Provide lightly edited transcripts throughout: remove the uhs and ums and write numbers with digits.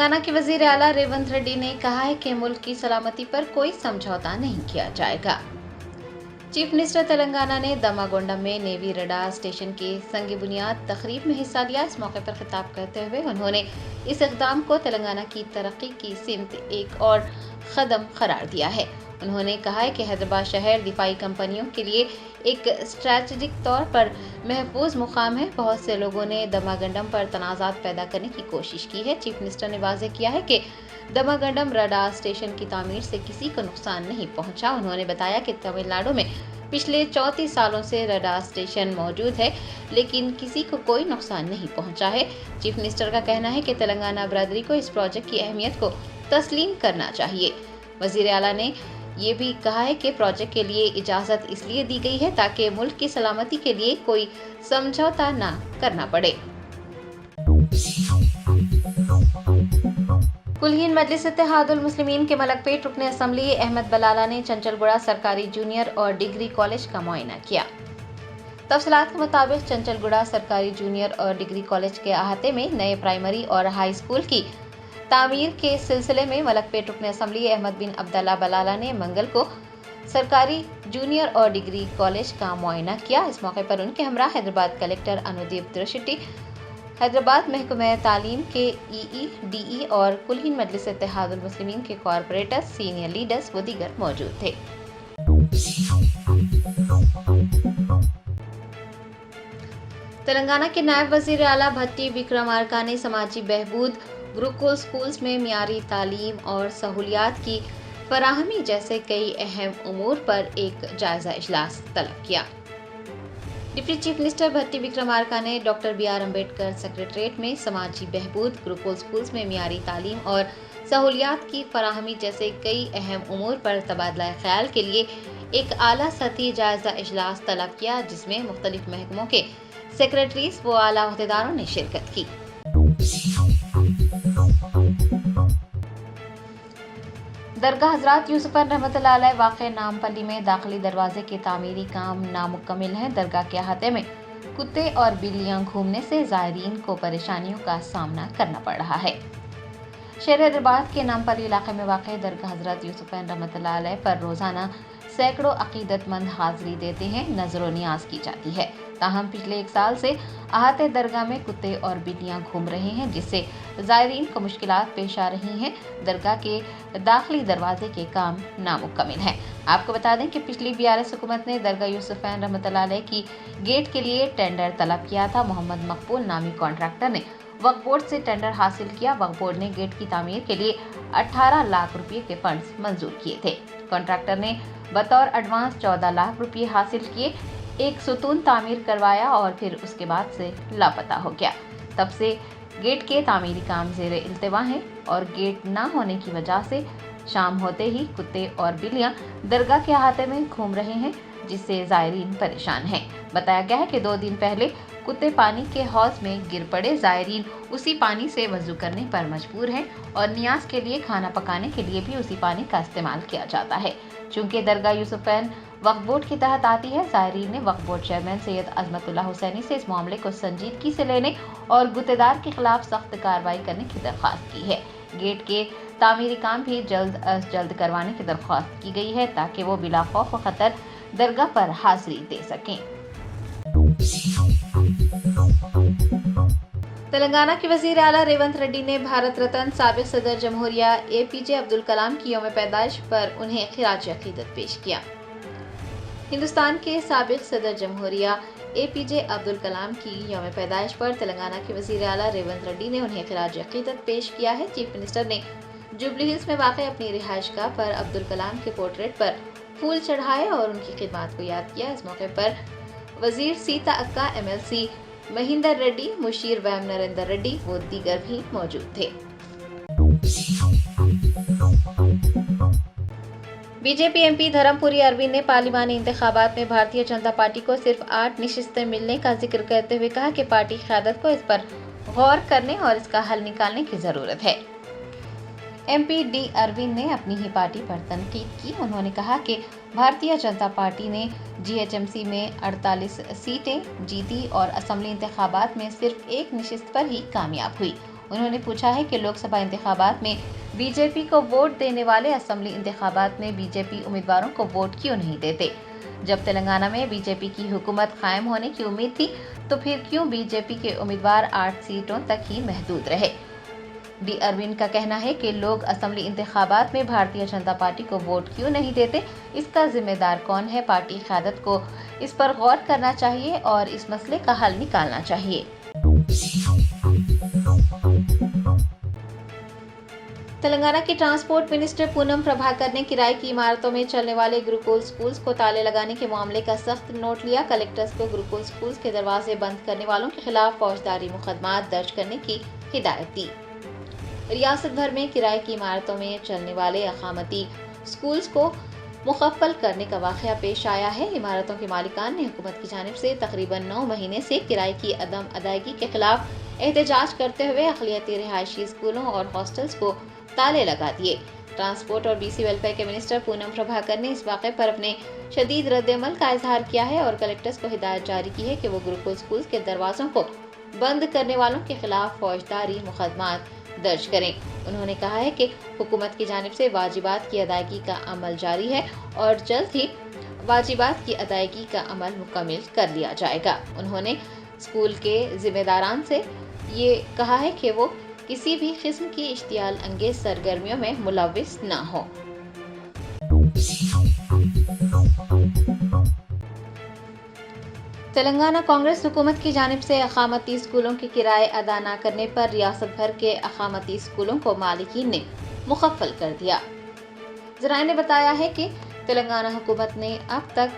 तेलंगाना के वजीर आला रेवंत रेड्डी ने कहा है कि मुल्क की सलामती पर कोई समझौता नहीं किया जाएगा। चीफ मिनिस्टर तेलंगाना ने दमागोंडम में नेवी रडार स्टेशन के संग बुनियाद तकरीब में हिस्सा लिया। इस मौके पर खिताब करते हुए उन्होंने इस इक़दाम को तेलंगाना की तरक्की की सिमत एक और कदम करार दिया है। उन्होंने कहा है कि हैदराबाद शहर दिफाई कंपनियों के लिए एक स्ट्रैटेजिक तौर पर महफूज मुकाम है। बहुत से लोगों ने दमागंडम पर तनाज़ात पैदा करने की कोशिश की है। चीफ मिनिस्टर ने वाज़ेह किया है कि दमागंडम रडार स्टेशन की तामीर से किसी को नुकसान नहीं पहुंचा। उन्होंने बताया कि तमिलनाडु में पिछले 34 सालों से रडार स्टेशन मौजूद है, लेकिन किसी को कोई नुकसान नहीं पहुंचा है। चीफ मिनिस्टर का कहना है कि तेलंगाना बरादरी को इस प्रोजेक्ट की अहमियत को तस्लीम करना चाहिए। वज़ीर आला ने ये भी कहा है कि प्रोजेक्ट के लिए इजाज़त इसलिए दी गई है ताकि मुल्क की सलामती के लिए कोई समझौता न करना पड़े। कुल हिंद मजलिस इत्तेहादुल मुस्लिमीन के मलकपेट रुकने असम्बली अहमद बलाला ने चंचलगुड़ा सरकारी जूनियर और डिग्री कॉलेज का मुआयना किया। तफसीलात के मुताबिक चंचलगुड़ा सरकारी जूनियर और डिग्री कॉलेज के अहाते में नए प्राइमरी और हाई स्कूल की तामीर के सिलसिले में मलकपेट रुकने असम्बली अहमद बिन अब्दुल्ला बलाला ने मंगल को सरकारी जूनियर और डिग्री कॉलेज का मुआयना किया। इस मौके पर उनके हमरा हैदराबाद कलेक्टर अनुदीप त्रिशेट्टी, हैदराबाद महकमा तालीम के EEDE और कुल हिंद मजलिस इत्तेहादुल मुस्लिमीन के कॉरपोरेटर्स, सीनियर लीडर्स व दीगर मौजूद थे। तेलंगाना के नायब वजीर आला भट्टी विक्रमार्का ने समाजी बहबूद, गुरुकुल स्कूल्स में मियारी तालीम और सहूलियात की फराहमी जैसे कई अहम उमूर पर एक जायजा इजलास तलब किया। डिप्टी चीफ मिनिस्टर भट्टी विक्रमार्का ने डॉक्टर BR अम्बेडकर सेक्रेटरीट में समाजी बहबूद, गुरुकुल स्कूल्स में मियारी तालीम और सहूलियात की फराहमी जैसे कई अहम उमूर पर तबादला ख्याल के लिए एक आला सतही जायजा इजलास तलब किया, जिसमें मुख्तलिफ महकमों के सेक्रेटरीज व आला ओहदेदारों ने शिरकत की। दरगाह हजरत यूसुफन रहमतुल्लाह अलैह वाक़े नामपल्ली में दाखिली दरवाजे के तामीरी काम नामुकम्मिल है। दरगाह के अहाते में कुत्ते और बिल्लियां घूमने से ज़ायरीन को परेशानियों का सामना करना पड़ रहा है। शहर हैदराबाद के नामपल्ली इलाके में वाक़े दरगाह हजरत यूसुफन रहमतुल्लाह अलैह पर रोज़ाना सैकड़ों अकीदतमंद हाज़िरी देते हैं, नजर नियाज की जाती है। ताहम पिछले 1 साल से अहाते दरगाह में कुत्ते और बिल्लियां घूम रहे हैं, जिससे ज़ायरीन को मुश्किलात पेश आ रही हैं। दरगाह के दाखिली दरवाजे के काम नामुकम्मिल है। आपको बता दें कि पिछली BRS हुकूमत ने दरगाह यूसुफैन रहमतुल्लाह अलैह की गेट के लिए टेंडर तलब किया था। मोहम्मद मकबूल नामी कॉन्ट्रैक्टर ने वक्फ बोर्ड से टेंडर हासिल किया। वक्फ बोर्ड ने गेट की तामीर के लिए 18 लाख रुपये के फंड्स मंजूर किए थे। कॉन्ट्रैक्टर ने बतौर एडवांस 14 लाख रुपये हासिल किए, एक सुतून तामीर करवाया और फिर उसके बाद से लापता हो गया। तब से गेट के तामीरी काम ज़ेरे इल्तिवा हैं और गेट ना होने की वजह से शाम होते ही कुत्ते और बिल्लियां दरगाह के अहाते में घूम रहे हैं, जिससे ज़ायरीन परेशान हैं। बताया गया है कि 2 दिन पहले कुत्ते पानी के हौज में गिर पड़े। ज़ायरीन उसी पानी से वज़ू करने पर मजबूर हैं और नियाज के लिए खाना पकाने के लिए भी उसी पानी का इस्तेमाल किया जाता है। चूँकि दरगाह यूसुफैन वक्फ बोर्ड की तहत आती है, ज़ायरीन ने वक्फ बोर्ड चेयरमैन सैयद अजमतुल्लाह हुसैनी से इस मामले को संजीदगी से लेने और गुत्तेदार के खिलाफ सख्त कार्रवाई करने की दरख्वास्त की है। गेट के तामीरी काम भी जल्द अज जल्द करवाने की दरख्वास्त की गई है, ताकि वो बिला खौफ व खतर दरगाह पर हाजिरी दे सकें। तेलंगाना के वजीर आला रेवंत रेड्डी ने भारत रत्न साबिक सदर जमहूरिया APJ अब्दुल कलाम की यौम पैदाइश पर उन्हें खिराज अकीदत पेश किया। हिंदुस्तान के साबिक सदर जमहूरिया APJ अब्दुल कलाम की यौम पैदाइश पर तेलंगाना के वजीर आला रेवंत रेड्डी ने उन्हें खिराज अकीदत पेश किया है। चीफ मिनिस्टर ने जुबली हिल्स में वाक़ अपनी रिहाइशगाह पर अब्दुल कलाम के पोर्ट्रेट पर फूल चढ़ाए और उनकी खिदमत को याद किया। इस मौके पर वजीर सीता अक्का, MLC महिंदर रेड्डी, मुशीर वैम नरेंद्र रेड्डी व दीगर भी मौजूद थे। बीजेपी MP धर्मपुरी अरविंद ने पार्लिमानी इंतखाबात में भारतीय जनता पार्टी को सिर्फ 8 नशिस्तें मिलने का जिक्र करते हुए कहा कि पार्टी क़यादत को इस पर गौर करने और इसका हल निकालने की ज़रूरत है। MP D अरविंद ने अपनी ही पार्टी पर तनकीद की। उन्होंने कहा कि भारतीय जनता पार्टी ने GHMC में 48 सीटें जीती और असम्बली इंतखाबात में सिर्फ 1 नशिस्त पर ही कामयाब हुई। انہوں نے پوچھا ہے کہ لوک سبھا انتخابات میں بی جے پی کو ووٹ دینے والے اسمبلی انتخابات میں بی جے پی امیدواروں کو ووٹ کیوں نہیں دیتے؟ جب تلنگانہ میں بی جے پی کی حکومت قائم ہونے کی امید تھی تو پھر کیوں بی جے پی کے امیدوار 8 سیٹوں تک ہی محدود رہے؟ ڈی اروند کا کہنا ہے کہ لوگ اسمبلی انتخابات میں بھارتیہ جنتا پارٹی کو ووٹ کیوں نہیں دیتے، اس کا ذمہ دار کون ہے؟ پارٹی قیادت کو اس پر غور کرنا چاہیے اور اس مسئلے کا حل نکالنا چاہیے۔ تلنگانہ کی ٹرانسپورٹ منسٹر پونم پربھاکر نے کرائے کی عمارتوں میں چلنے والے گروکل اسکولز کو تالے لگانے کے معاملے کا سخت نوٹ لیا۔ کلکٹرز کو گروکل اسکولز کے دروازے بند کرنے والوں کے خلاف فوجداری مقدمات درج کرنے کی ہدایت دی۔ ریاست بھر میں کرائے کی عمارتوں میں چلنے والے اقامتی اسکولز کو مقفل کرنے کا واقعہ پیش آیا ہے۔ عمارتوں کے مالکان نے حکومت کی جانب سے تقریباً 9 مہینے سے کرائے کی عدم ادائیگی کے خلاف احتجاج کرتے ہوئے اقلیتی رہائشی اسکولوں اور ہاسٹلز کو تالے لگا دیے۔ ٹرانسپورٹ اور بی سی ویلفیئر کے منسٹر پونم پربھاکر نے اس واقعے پر اپنے شدید رد عمل کا اظہار کیا ہے اور کلکٹرز کو ہدایت جاری کی ہے کہ وہ گروکل اسکولز کے دروازوں کو بند کرنے والوں کے خلاف فوجداری مقدمات درج کریں۔ انہوں نے کہا ہے کہ حکومت کی جانب سے واجبات کی ادائیگی کا عمل جاری ہے اور جلد ہی واجبات کی ادائیگی کا عمل مکمل کر لیا جائے گا۔ انہوں نے اسکول کے ذمہ داران سے یہ کہا ہے کہ وہ کسی بھی قسم کی اشتعال انگیز سرگرمیوں میں ملوث نہ ہوں۔ تلنگانہ کانگریس حکومت کی جانب سے اقامتی اسکولوں کے کرائے ادا نہ کرنے پر ریاست بھر کے اقامتی اسکولوں کو مالکین نے مقفل کر دیا۔ ذرائع نے بتایا ہے کہ تلنگانہ حکومت نے اب تک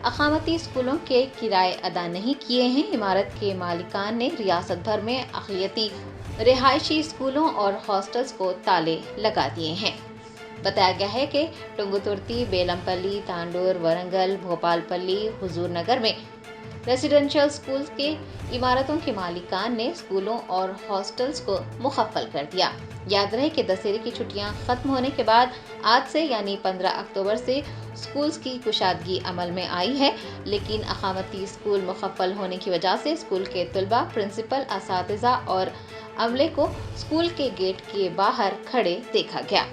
اقامتی اسکولوں کے کرائے ادا نہیں کیے ہیں۔ عمارت کے مالکان نے ریاست بھر میں اقلیتی رہائشی اسکولوں اور ہاسٹلز کو تالے لگا دیے ہیں۔ بتایا گیا ہے کہ ٹنگترتی، بیلم پلی، تانڈور، ورنگل، بھوپال پلی، حضور نگر میں ریزیڈنشل اسکولز کے عمارتوں کے مالکان نے اسکولوں اور ہاسٹلز کو مقفل کر دیا۔ یاد رہے کہ دسہرے کی چھٹیاں ختم ہونے کے بعد آج سے یعنی 15 اکتوبر سے اسکولز کی کشادگی عمل میں آئی ہے، لیکن اقامتی اسکول مقفل ہونے کی وجہ سے اسکول کے طلباء، پرنسپل، اساتذہ اور عملے کو اسکول کے گیٹ کے باہر کھڑے دیکھا گیا۔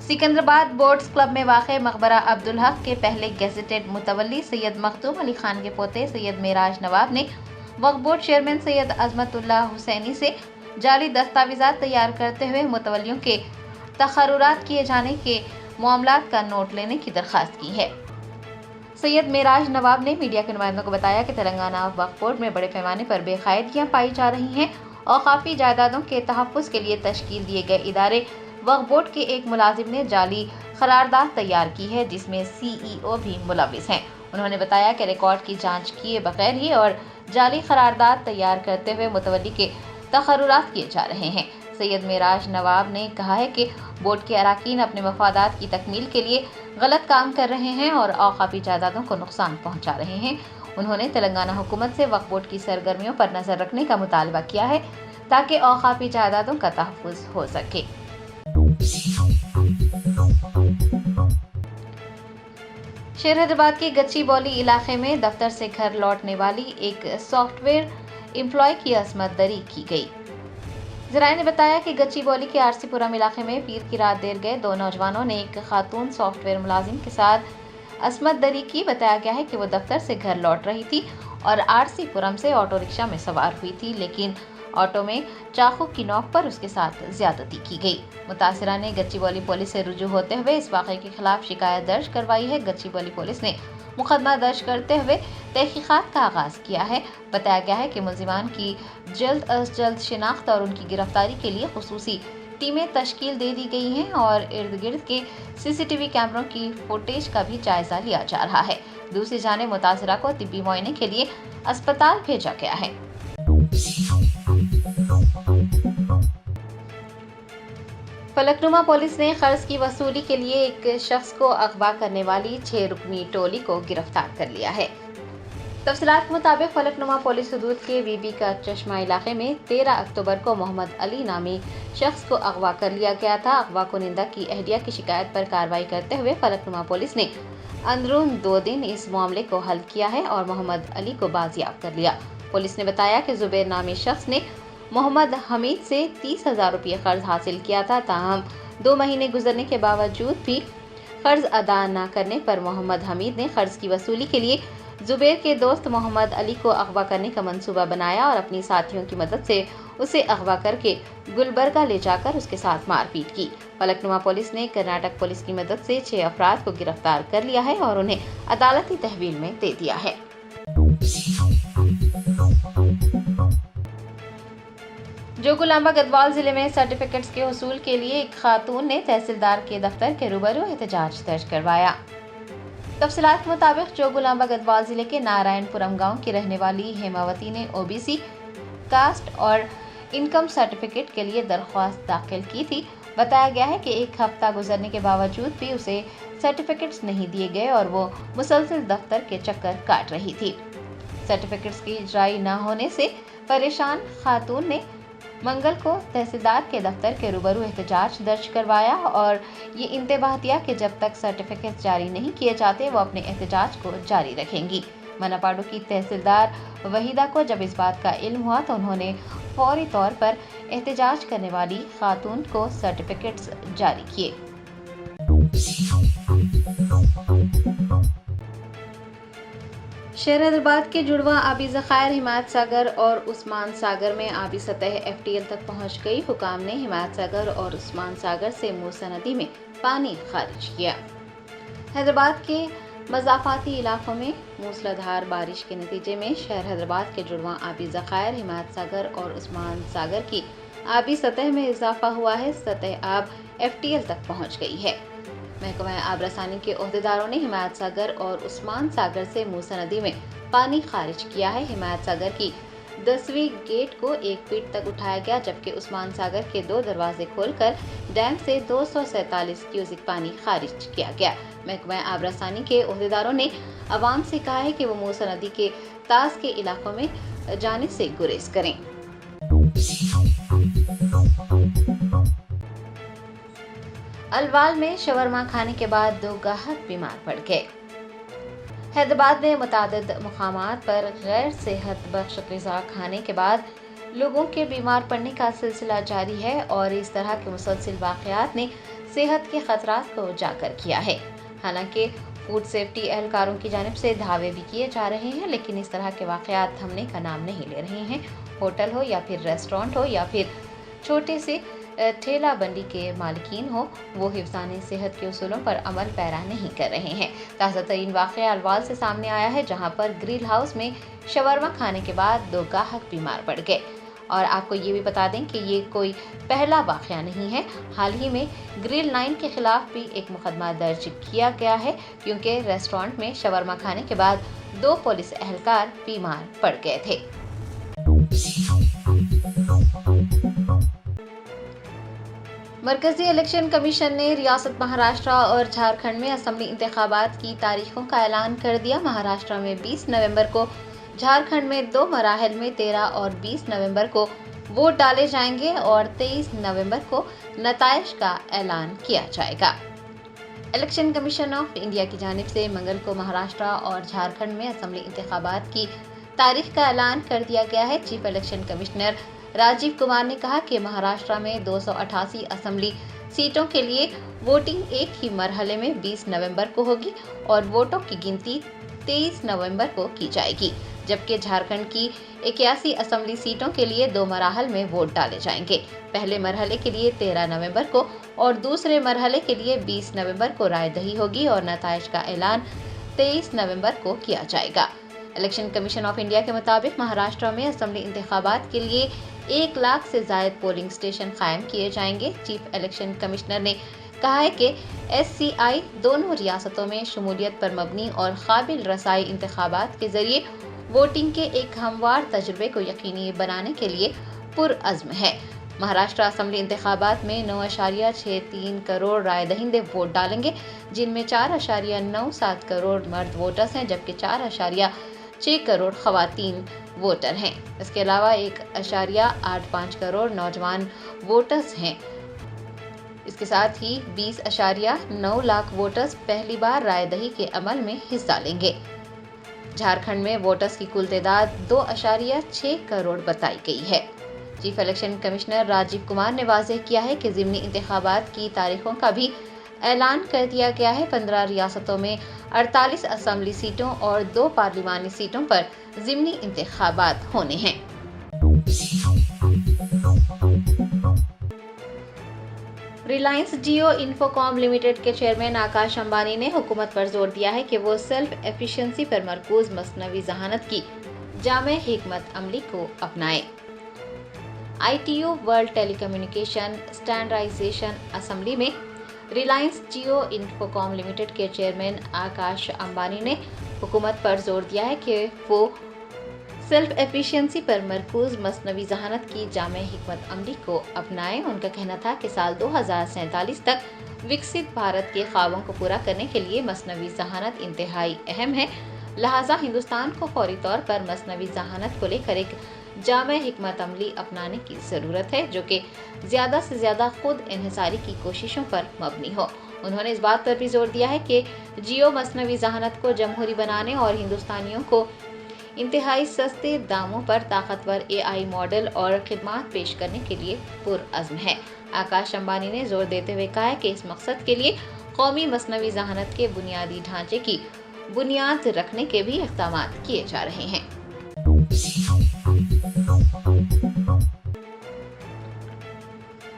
سکندرآباد بورڈز کلب میں واقع مقبرہ عبدالحق کے پہلے گیزیٹڈ متولی سید مخدوم علی خان کے پوتے سید معراج نواب نے وقف بورڈ چیئرمین سید عظمت اللہ حسینی سے جعلی دستاویزات تیار کرتے ہوئے متولیوں کے تقررات کیے جانے کے معاملات کا نوٹ لینے کی درخواست کی ہے۔ سید معراج نواب نے میڈیا کے نمائندوں کو بتایا کہ تلنگانہ وقف بورڈ میں بڑے پیمانے پر بے قاعدگیاں پائی جا رہی ہیں۔ اوقافی جائیدادوں کے تحفظ کے لیے تشکیل دیے گئے ادارے وقف بورڈ کے ایک ملازم نے جعلی قرارداد تیار کی ہے جس میں سی ای او بھی ملوث ہیں۔ انہوں نے بتایا کہ ریکارڈ کی جانچ کیے بغیر ہی اور جعلی قرارداد تیار کرتے ہوئے متولی کے تقررات کیے جا رہے ہیں۔ سید معراج نواب نے کہا ہے کہ بورڈ کے اراکین اپنے مفادات کی تکمیل کے لیے غلط کام کر رہے ہیں اور اوقافی جائیدادوں کو نقصان پہنچا رہے ہیں۔ انہوں نے تلنگانہ حکومت سے وقف بورڈ کی سرگرمیوں پر نظر رکھنے کا مطالبہ کیا ہے تاکہ اوقافی جائیدادوں کا تحفظ ہو سکے۔ شہر حیدرآباد کے گچی بولی علاقے میں دفتر سے گھر لوٹنے والی ایک سافٹ ویئر امپلائی کی عصمت دری کی گئی۔ ذرائع نے بتایا کہ گچی بولی کے آر سی پورم علاقے میں پیر کی رات دیر گئے 2 نوجوانوں نے ایک خاتون سافٹ ویئر ملازم کے ساتھ عصمت دری کی۔ بتایا گیا ہے کہ وہ دفتر سے گھر لوٹ رہی تھی اور آر سی پورم سے آٹو رکشہ میں سوار ہوئی تھی، لیکن آٹو میں چاقو کی نوک پر اس کے ساتھ زیادتی کی گئی۔ متاثرہ نے گچی بولی پولیس سے رجوع ہوتے ہوئے اس واقعے کے خلاف شکایت درج کروائی ہے۔ گچی بولی پولیس نے مقدمہ درج کرتے ہوئے تحقیقات کا آغاز کیا ہے۔ بتایا گیا ہے کہ ملزمان کی جلد از جلد شناخت اور ان کی گرفتاری کے لیے خصوصی ٹیمیں تشکیل دے دی گئی ہیں اور ارد گرد کے سی سی ٹی وی کیمروں کی فوٹیج کا بھی جائزہ لیا جا رہا ہے۔ دوسری جانب متاثرہ کو طبی معائنے کے لیے اسپتال بھیجا گیا ہے۔ فلکنما پولیس نے قرض کی وصولی کے لیے ایک شخص کو اغوا کرنے والی 6 رکنی ٹولی کو گرفتار کر لیا ہے۔ تفصیلات کے مطابق فلکنما پولیس حدود کے بی بی کا چشمہ علاقے میں 13 اکتوبر کو محمد علی نامی شخص کو اغوا کر لیا گیا تھا۔ اغوا کنندہ کی اہلیہ کی شکایت پر کارروائی کرتے ہوئے فلکنما پولیس نے اندرون 2 دن اس معاملے کو حل کیا ہے اور محمد علی کو بازیاب کر لیا۔ पुलिस ने बताया कि जुबैर नामी शख्स ने मोहम्मद हमीद से 30,000 रुपये कर्ज हासिल किया था। ताहम 2 महीने गुजरने के बावजूद भी कर्ज अदा न करने पर मोहम्मद हमीद ने कर्ज की वसूली के लिए जुबैर के दोस्त मोहम्मद अली को अगवा करने का मंसूबा बनाया और अपनी साथियों की मदद से उसे अगवा करके गुलबर्गा ले जाकर उसके साथ मारपीट की। फलकनुमा पुलिस ने कर्नाटक पुलिस की मदद से 6 अफराद को गिरफ्तार कर लिया है और उन्हें अदालती तहवील में दे दिया है। जोगुलांबा गढ़वाल जिले में सर्टिफिकेट्स के वसूल के लिए एक खातून ने तहसीलदार के दफ्तर के रूबरू एहतजाज दर्ज करवाया। तफसीलात के मुताबिक जोगुलांबा गढ़वाल जिले के नारायणपुरम गांव की रहने वाली हेमावती ने ओबीसी कास्ट और इनकम सर्टिफिकेट के लिए दरख्वास्त दाखिल की थी। बताया गया है कि एक हफ्ता गुजरने के बावजूद भी उसे सर्टिफिकेट्स नहीं दिए गए और वो मुसलसल दफ्तर के चक्कर काट रही थी। सर्टिफिकेट्स की इजराई न होने से परेशान खातून ने मंगल को तहसीलदार के दफ्तर के रूबरू एहतजाज दर्ज करवाया और ये इंतबाह दिया कि जब तक सर्टिफिकेट जारी नहीं किए जाते वो अपने एहतजाज को जारी रखेंगी। मनापाडू की तहसीलदार वहीदा को जब इस बात का इल्म हुआ तो उन्होंने फौरी तौर पर एहतजाज करने वाली खातून को सर्टिफिकेट्स जारी किए। शहर हैदराबाद के जुड़वा आबी ज़खायर हिमायत सागर और उस्मान सागर में आबी सतह FTL तक पहुंच गई। हुकाम ने हिमायत सागर और उस्मान सागर से मूसा नदी में पानी खारिज किया। हैदराबाद के मज़ाफ़ाती इलाकों में मूसलाधार बारिश के नतीजे में शहर हैदराबाद के जुड़वा आबी ज़खायर हिमायत सागर और उस्मान सागर की आबी सतह में इजाफा हुआ है। सतह आब FTL तक पहुंच गई है। महकमा आब रसानी के ओहदेदारों ने हिमायत सागर और उस्मान सागर से मूसा नदी में पानी खारिज किया है। हिमायत सागर की 10वीं गेट को 1 फीट तक उठाया गया, जबकि उस्मान सागर के 2 दरवाजे खोलकर डैम से 247 क्यूसिक पानी खारिज किया गया। महकमा आब रसानी के ओहदेदारों ने अवाम से कहा है कि वो मूसा नदी के ताज के इलाकों में जाने से गुरेज करें। अलवाल में शवरमा खाने के बाद 2 गाहक बीमार पड़ गए। हैदराबाद में मुतादिद मुकामात पर गैर सेहत बख्श ग़िज़ा खाने के बाद लोगों के बीमार पड़ने का सिलसिला जारी है और इस तरह के मुसलसल वाक़यात ने सेहत के खतरात को उजागर किया है। हालांकि फूड सेफ्टी एहलकारों की जानिब से दावे भी किए जा रहे हैं, लेकिन इस तरह के वाक़यात थमने का नाम नहीं ले रहे हैं। होटल हो या फिर रेस्टोरेंट हो या फिर छोटे से ठेला बंडी के मालिकीन हो, वो हिफ्ज़ाने सेहत के उसूलों पर अमल पैरा नहीं कर रहे हैं। ताज़ा तरीन वाक़या अलवाल से सामने आया है, जहां पर ग्रिल हाउस में शवरमा खाने के बाद 2 गाहक बीमार पड़ गए। और आपको ये भी बता दें कि ये कोई पहला वाक़या नहीं है। हाल ही में ग्रिल 9 के खिलाफ भी एक मुकदमा दर्ज किया गया है, क्योंकि रेस्टोरेंट में शवरमा खाने के बाद 2 पुलिस एहलकार बीमार पड़ गए थे। मरकजी इलेक्शन कमीशन ने रियासत महाराष्ट्र और झारखंड में असेंबली इंतखाबात की तारीखों का ऐलान कर दिया। महाराष्ट्र में 20 नवंबर को, झारखंड में 2 मराहल में 13 और 20 नवंबर को वोट डाले जाएंगे और 23 नवंबर को नताइज का ऐलान किया जाएगा। इलेक्शन कमीशन ऑफ इंडिया की जानिब से मंगल को महाराष्ट्र और झारखंड में असेंबली इंतखाबात की तारीख का ऐलान कर दिया गया है। Chief election commissioner Rajiv Kumar ने कहा कि महाराष्ट्र में 288 असेंबली सीटों के लिए वोटिंग एक ही मरहले में 20 नवंबर को होगी और वोटों की गिनती 23 नवंबर को की जाएगी, जबकि झारखंड की 81 असेंबली सीटों के लिए 2 मराहल में वोट डाले जाएंगे। पहले मरहले के लिए 13 नवंबर को और दूसरे मरहले के लिए 20 नवंबर को राय दही होगी और नताइज का ऐलान 23 नवंबर को किया जाएगा। इलेक्शन कमीशन ऑफ इंडिया के मुताबिक महाराष्ट्र में असेंबली इंतखाबात के लिए 1 लाख से ज़ायद पोलिंग स्टेशन कायम किए जाएंगे। चीफ इलेक्शन कमिश्नर ने कहा है कि SCI दोनों रियासतों में शमूलियत पर मबनी और काबिल रसाई इंतखाबात के जरिए वोटिंग के एक हमवार तजुर्बे को यकीनी बनाने के लिए पुरअज़्म है। महाराष्ट्र असेंबली इंतखाबात में 9.63 करोड़ राय दहिंदे वोट डालेंगे, जिनमें 4.97 करोड़ मर्द वोटर्स हैं, जबकि 4.6 करोड़ खवातीन वोटर हैं। इसके अलावा 1.85 करोड़ नौजवान वोटर्स हैं। इसके साथ ही 20.9 लाख वोटर्स पहली बार राय दही के अमल में हिस्सा लेंगे। झारखंड में वोटर्स की कुल तादाद 2.6 करोड़ बताई गई है। Chief election commissioner Rajiv Kumar ने वाज़ेह किया है कि ज़िमनी इंतखाबात की तारीखों का भी ऐलान कर दिया गया है। 15 रियासतों में 48 असेंबली सीटों और 2 पार्लिमानी सीटों पर ज़िमनी इंतखाबात होने हैं। रिलायंस जियो इन्फोकॉम लिमिटेड के चेयरमैन आकाश अंबानी ने हुकूमत पर जोर दिया है कि वो सेल्फ एफिशिएंसी पर मरकूज मसनवी ज़हानत की जामे हिकमत अमली को अपनाए। ITU world telecommunication standardisation assembly में रिलायंस जियो इन्फोकॉम लिमिटेड के चेयरमैन आकाश अंबानी ने हुकूमत पर जोर दिया है कि वो सेल्फ एफिशिएंसी पर मरकूज मसनवी ज़हानत की जामे हिकमत अमली को अपनाएं। उनका कहना था कि साल 2047 तक विकसित भारत के ख्वाबों को पूरा करने के लिए मसनवी ज़हानत इंतहाई अहम है, लिहाजा हिंदुस्तान को फौरी तौर पर मसनवी ज़हानत को लेकर एक जामे हिकमत अमली अपनाने की ज़रूरत है जो कि ज़्यादा से ज़्यादा खुद इन्हिसारी की कोशिशों पर मबनी हो। उन्होंने इस बात पर भी जोर दिया है कि जियो मसनवी ज़हानत को जमहूरी बनाने और हिंदुस्तानियों को इंतहाई सस्ते दामों पर ताकतवर AI मॉडल और खिदमात पेश करने के लिए पुरअज़्म है। आकाश अंबानी ने जोर देते हुए कहा है कि इस मकसद के लिए कौमी मसनवी ज़हानत के बुनियादी ढांचे की बुनियाद रखने के भी इक़दाम किए जा रहे हैं।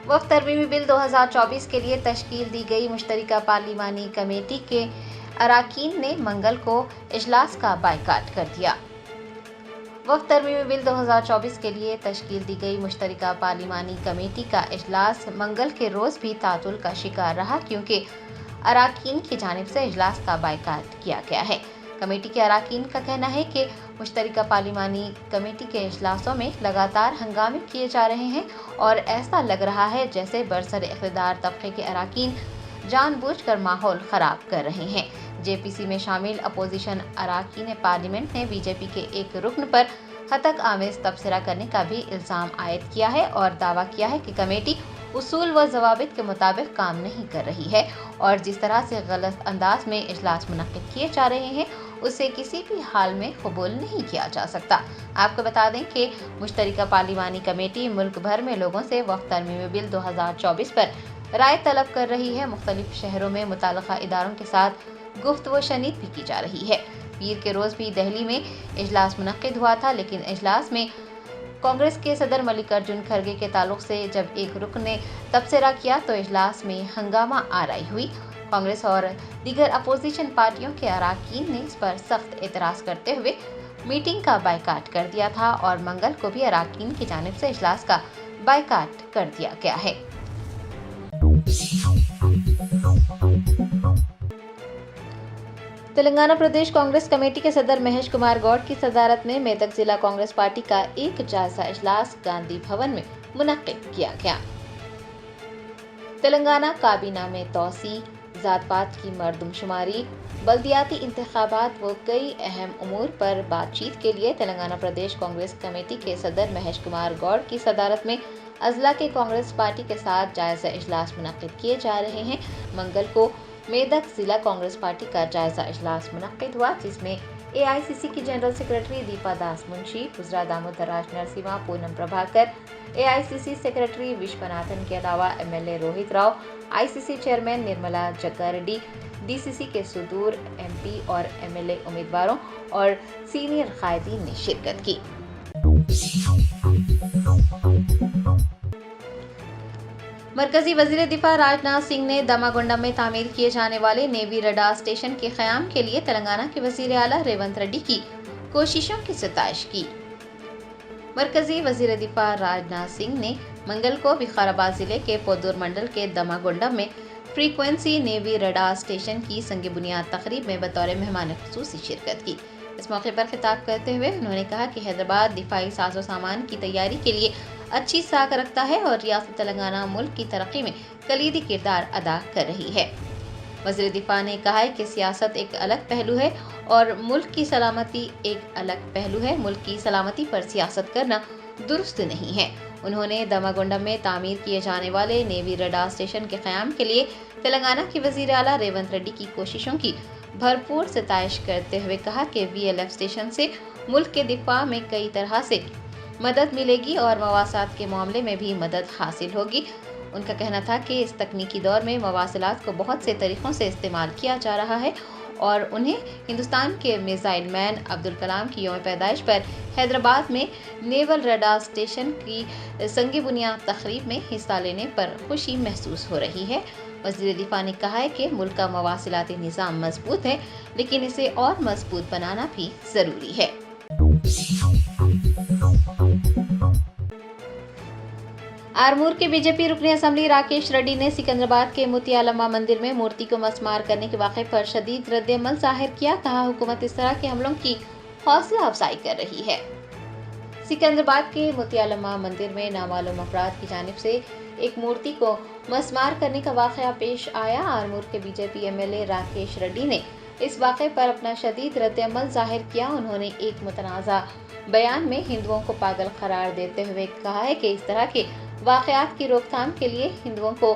वक्फ तरमीमी बिल 2024 के लिए तश्कील दी गई मुश्तरका पार्लिमानी कमेटी के अराकीन ने मंगल को इजलास का बायकाट कर दिया। वक्फ तरमीमी बिल 2024 के लिए तश्कील दी गई मुश्तरका पार्लिमानी कमेटी का इजलास मंगल के रोज़ भी तातुल का शिकार रहा क्योंकि अराकीन की जानिब से इजलास का बायकाट किया गया है। कमेटी के अराकीन का कहना है कि मुश्तरका पार्लिमानी कमेटी के इजलासों में लगातार हंगामे किए जा रहे हैं और ऐसा लग रहा है जैसे बरसर इख्तिदार तबके के अराकीन जानबूझकर माहौल ख़राब कर रहे हैं। JPC में शामिल अपोजिशन अराकीन पार्लियामेंट ने BJP के एक रुकन पर हतक आमेज तबसरा करने का भी इल्ज़ाम आयद किया है और दावा किया है कि कमेटी उसूल व ज़वाबित के मुताबिक काम नहीं कर रही है और जिस तरह से गलत अंदाज में इजलास मुनक्किद किए जा रहे हैं उसे किसी भी हाल में कबूल नहीं किया जा सकता। आपको बता दें कि मुश्तरका पार्लिमानी कमेटी मुल्क भर में लोगों से वक्फ तरमीमी बिल 2024 पर राय तलब कर रही है। मुख्तलिफ शहरों में मुताल्लिक़ा इदारों के साथ गुफ्तगू शनीद भी की जा रही है। पीर के रोज़ भी दिल्ली में इजलास मुनक्किद हुआ था, लेकिन इजलास में कांग्रेस के सदर मल्लिकार्जुन खड़गे के ताल्लुक से जब एक रुकन ने तबसरा किया तो इजलास में हंगामा आराई हुई। कांग्रेस और दीगर अपोजिशन पार्टियों के अराकीन ने इस पर सख्त एतराज़ करते हुए मीटिंग का बायकाट कर दिया था और मंगल को भी अराकीन की जानिब से इजलास का बायकाट कर दिया गया है। तेलंगाना प्रदेश कांग्रेस कमेटी के सदर महेश कुमार गौड़ की सदारत में मेदक जिला कांग्रेस पार्टी का एक जायजा इजलास गांधी भवन में मुनक्किद किया गया। तेलंगाना काबीना में तौसी, जात पात की मर्दमशुमारी, बल्दियाती इंतखाबात व कई अहम उमूर पर बातचीत के लिए तेलंगाना प्रदेश कांग्रेस कमेटी के सदर महेश कुमार गौड़ की सदारत में अजला के कांग्रेस पार्टी के साथ जायजा इजलास मुनक्किद किए जा रहे हैं। मंगल को मेदक जिला कांग्रेस पार्टी का जायजा इजलास मुनक्किद हुआ जिसमें AICC की जनरल सेक्रेटरी दीपा दास मुंशी, गुजरा दामोदर राज नरसिम्हा, पूनम प्रभाकर, AICC सेक्रेटरी विश्वनाथन के अलावा MLA Rohit Rao, ICC chairman Nirmala Jaggareddy, DCC के सुदूर MP और MLA उम्मीदवारों और सीनियर कायदीन ने शिरकत की। मरकजी वजीर दिफा राजनाथ सिंह ने दमागुंडम में तामीर किए जाने वाले नेवी रडार स्टेशन के क़याम के लिए तेलंगाना के वजीर आला रेवंत रेड्डी की कोशिशों की सताइश की। मरकजी वजीर दिफा राजनाथ सिंह ने मंगल को विकाराबाद जिले के पोदूर मंडल के दमागुंडम में फ्रीक्वेंसी नेवी रडार स्टेशन की संग बुनियाद तकरीब में बतौर मेहमान ख़ुसूसी शिरकत की। इस मौके पर खिताब करते हुए उन्होंने कहा कि हैदराबाद दिफाई साजो सामान की तैयारी के लिए अच्छी साख रखता है और रियासत तेलंगाना मुल्क की तरक्की में कलीदी किरदार अदा कर रही है। वज़ीर दिफा ने कहा है कि सियासत एक अलग पहलू है और मुल्क की सलामती एक अलग पहलू है। मुल्क की सलामती पर सियासत करना दुरुस्त नहीं है। उन्होंने दमागुंडम में तामीर किए जाने वाले नेवी रडार स्टेशन के क़याम के लिए तेलंगाना के वज़ीर आला रेवंत रेड्डी की कोशिशों की भरपूर सिताइश करते हुए कहा कि VLF स्टेशन से मुल्क के दिफा में कई तरह से मदद मिलेगी और मवासात के मामले में भी मदद हासिल होगी। उनका कहना था कि इस तकनीकी दौर में मवासिलात को बहुत से तरीक़ों से इस्तेमाल किया जा रहा है और उन्हें हिंदुस्तान के मिसाइल मैन अब्दुल कलाम की यौम पैदाइश पर हैदराबाद में नेवल रडार स्टेशन की संगी बुनियाद तकरीब में हिस्सा लेने पर खुशी महसूस हो रही है। वज़ीर दिफा ने कहा है कि मुल्क का मवासिलाती निज़ाम मजबूत है, लेकिन इसे और मजबूत बनाना भी ज़रूरी है। आरमूर के बीजेपी रुकने असम्बली राकेश रेड्डी ने सिकंदराबाद के मुतियालम्मा मंदिर में मूर्ति को मसमार करने के वाक़े पर शदीद रद्द-ए-अमल ज़ाहिर किया। कहा, हुकूमत इस तरह के हमलों की हौसला अफजाई कर रही है। सिकंदराबाद के मुतियालम्मा मंदिर में नामालूम अफराद की जानिब से एक मूर्ति को मसमार करने का वाक़या पेश आया। आरमूर के बीजेपी MLA राकेश रेड्डी ने इस वाक़े पर अपना शदीद रद्द-ए-अमल ज़ाहिर किया। उन्होंने एक मुतनाज़ा बयान में हिंदुओं को पागल करार देते हुए कहा है कि इस तरह के वाक़यात की रोकथाम के लिए हिंदुओं को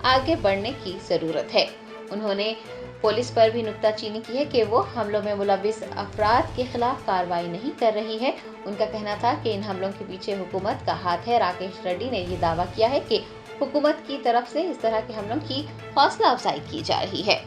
आगे बढ़ने की ज़रूरत है। उन्होंने पुलिस पर भी नुक्ताचीनी की है कि वो हमलों में मुलविस अफराद के खिलाफ कार्रवाई नहीं कर रही है। उनका कहना था कि इन हमलों के पीछे हुकूमत का हाथ है। राकेश रेड्डी ने ये दावा किया है कि हुकूमत की तरफ से इस तरह के हमलों की हौसला अफजाई की जा रही है।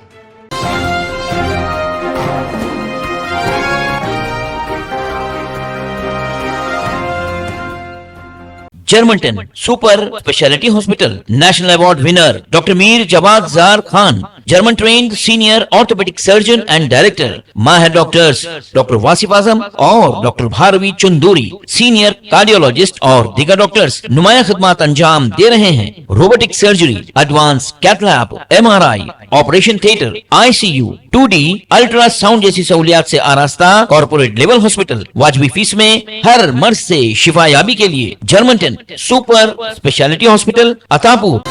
जर्मनटन super speciality hospital national award winner doctor Mir Jawad Jar Khan, German trained senior orthopaedic surgeon and director, माहिर डॉक्टर्स डॉक्टर वासिफ आजम और doctor Bharvi Chanduri, senior cardiologist और दीगर डॉक्टर्स नुमाया खिदमत अंजाम दे रहे हैं। Robotic surgery, advance cath lab, MRI, operation theatre, ICU, 2D ultrasound जैसी सहूलियात से आरास्ता कॉर्पोरेट लेवल हॉस्पिटल। वाजबी फीस में हर मर्ज से शिफायाबी के लिए Germanton super speciality hospital Attapur.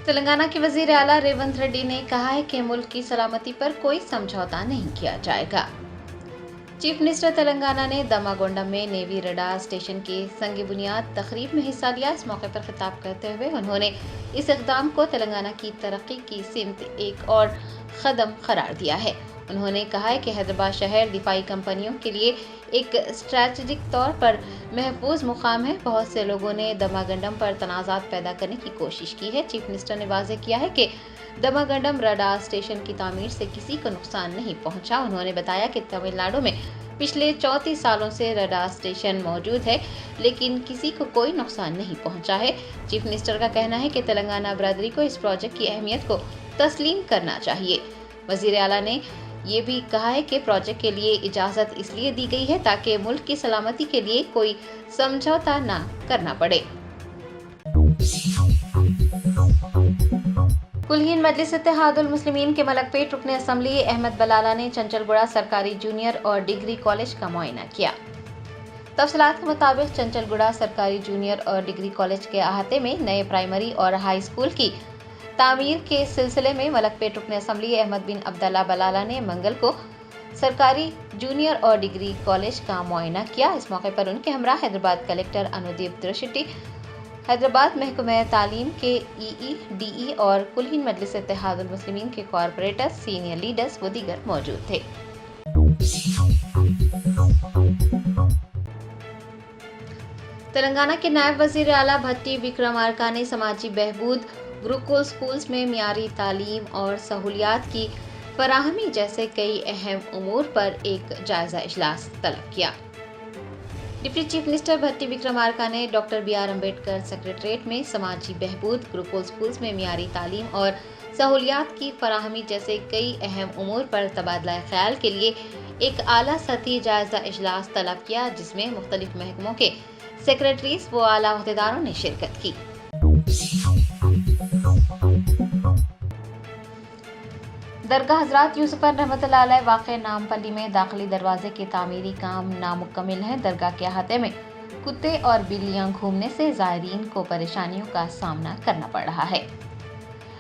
Telangana के वजीर आला रेवंत रेड्डी ने कहा है कि मुल्क की सलामती पर कोई समझौता नहीं किया जाएगा। चीफ मिनिस्टर तेलंगाना ने दमागोंडम में नेवी रडार स्टेशन के संगी बुनियाद तकरीब में हिस्सा लिया। इस मौके पर खिताब करते हुए उन्होंने इस इक़दाम को तेलंगाना की तरक्की की सिमत एक और कदम करार दिया है। उन्होंने कहा है कि हैदराबाद शहर दिफाई कंपनियों के लिए एक स्ट्रैटेजिक तौर पर महफूज मुकाम है। बहुत से लोगों ने दमागंडम पर तनाज़ात पैदा करने की कोशिश की है। चीफ मिनिस्टर ने वाज़ेह किया है कि दमागंडम रडार स्टेशन की तामीर से किसी को नुकसान नहीं पहुंचा। उन्होंने बताया कि तमिलनाडु में पिछले 34 सालों से रडार स्टेशन मौजूद है, लेकिन किसी को कोई नुकसान नहीं पहुंचा है। चीफ मिनिस्टर का कहना है कि तेलंगाना बरादरी को इस प्रोजेक्ट की अहमियत को तस्लीम करना चाहिए। वज़ीर आला ने ये भी कहा है कि प्रोजेक्ट के लिए इजाज़त इसलिए दी गई है ताकि मुल्क की सलामती के लिए कोई समझौता ना करना पड़े। कुलहीन मजलिस इत्तेहादुल मुस्लिमीन के मलकपेट रुकने असम्बली अहमद बलाला ने चंचलगुड़ा सरकारी जूनियर और डिग्री कॉलेज का मुआयना किया। तफसीलात के मुताबिक चंचलगुड़ा सरकारी जूनियर और डिग्री कॉलेज के अहाते में नए प्राइमरी और हाई स्कूल की तामीर के सिलसिले में मलकपेट रुकने असम्बली अहमद बिन अब्दुल्ला बलाला ने मंगल को सरकारी जूनियर और डिग्री कॉलेज का मुआयना किया। इस मौके पर उनके हमरा हैदराबाद कलेक्टर अनुदीप त्रिशेट्टी, हैदराबाद महकमा तालीम के EE, DE और कुलहीन मजलिस इत्तेहादुल मुस्लिमीन के कॉरपोरेटर्स, सीनियर लीडर्स व दीगर मौजूद थे। तेलंगाना के नायब वजीर आला भट्टी विक्रमार्का ने समाजी बहबूद, गुरुकुल स्कूल्स में मियारी तालीम और सहूलियात की फराहमी जैसे कई अहम उमूर पर एक जायजा इजलास तलब किया। डिप्टी चीफ मिनिस्टर भट्टी विक्रमार्का ने डॉक्टर BR अम्बेडकर सेक्रेटरीट में समाजी बहबूद, गुरुकुल स्कूल्स में मियारी तालीम और सहूलियात की फराहमी जैसे कई अहम उमूर पर तबादला ख्याल के लिए एक आला सतही जायजा इजलास तलब किया, जिसमें मुख्तलिफ महकमों के सेक्रेटरीज व आला ओहदेदारों ने शिरकत की। दरगाह हजरत यूसुफन रहमतुल्लाह अलैह वाक़े नामपल्ली में दाखिली दरवाजे के तामीरी काम नामुकम्मिल है। दरगाह के अहाते में कुत्ते और बिल्लियां घूमने से ज़ायरीन को परेशानियों का सामना करना पड़ रहा है।